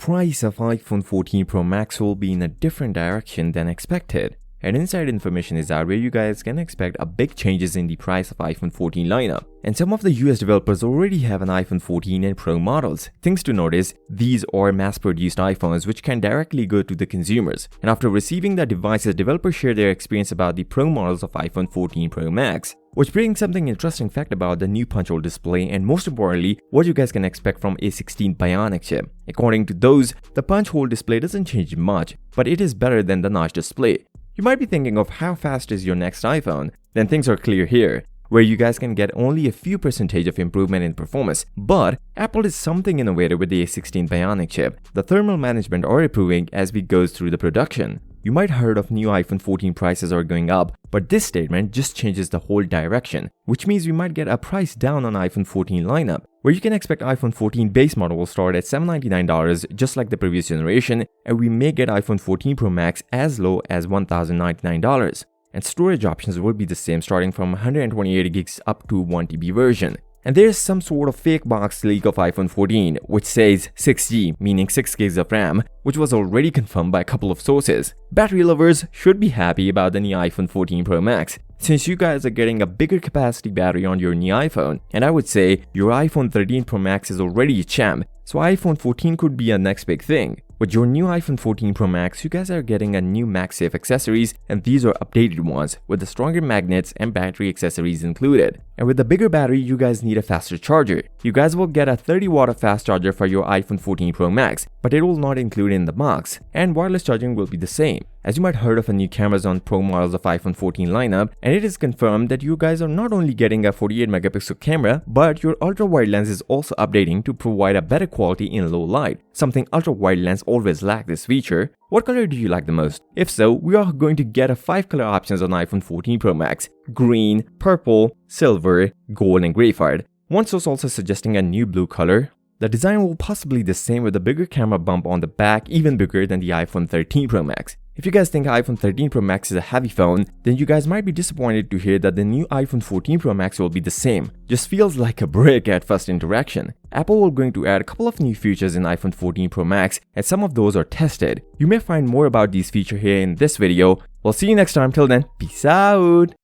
price of iPhone 14 Pro Max will be in a different direction than expected. And inside information is out where you guys can expect a big changes in the price of iPhone 14 lineup. And some of the US developers already have an iPhone 14 and Pro models. Things to notice, these are mass-produced iPhones which can directly go to the consumers. And after receiving the devices, developers share their experience about the Pro models of iPhone 14 Pro Max, which brings something interesting fact about the new punch hole display and most importantly, what you guys can expect from a 16 Bionic chip. According to those, the punch hole display doesn't change much, but it is better than the notch display. You might be thinking of how fast is your next iPhone? Then things are clear here, where you guys can get only a few percentage of improvement in performance. But Apple is something innovative with the A16 Bionic chip. The thermal management are improving as we go through the production. You might heard of new iPhone 14 prices are going up, but this statement just changes the whole direction, which means we might get a price down on iPhone 14 lineup, where you can expect iPhone 14 base model will start at $799 just like the previous generation, and we may get iPhone 14 Pro Max as low as $1,099. And storage options will be the same starting from 128 gigs up to 1 TB version. And there's some sort of fake box leak of iPhone 14 which says 6G, meaning 6 gigs of RAM, which was already confirmed by a couple of sources. Battery lovers should be happy about the new iPhone 14 Pro Max, since you guys are getting a bigger capacity battery on your new iPhone. And I would say your iPhone 13 Pro Max is already a champ, so iPhone 14 could be a next big thing. With your new iPhone 14 Pro Max, you guys are getting a new MagSafe accessories, and these are updated ones with the stronger magnets and battery accessories included. And with the bigger battery, you guys need a faster charger. You guys will get a 30-watt fast charger for your iPhone 14 Pro Max, but it will not include in the box, and wireless charging will be the same. As you might heard of a new cameras on Pro models of iPhone 14 lineup, and it is confirmed that you guys are not only getting a 48 megapixel camera, but your ultra-wide lens is also updating to provide a better quality in low light, something ultra-wide lens always lack this feature. What color do you like the most? If so, we are going to get a 5 color options on iPhone 14 Pro Max: green, purple, silver, gold, and graphite. One source also suggesting a new blue color. The design will possibly be the same with a bigger camera bump on the back, even bigger than the iPhone 13 Pro Max. If you guys think iPhone 13 Pro Max is a heavy phone, then you guys might be disappointed to hear that the new iPhone 14 Pro Max will be the same. Just feels like a brick at first interaction. Apple will going to add a couple of new features in iPhone 14 Pro Max, and some of those are tested. You may find more about these features here in this video. We'll see you next time. Till then, peace out.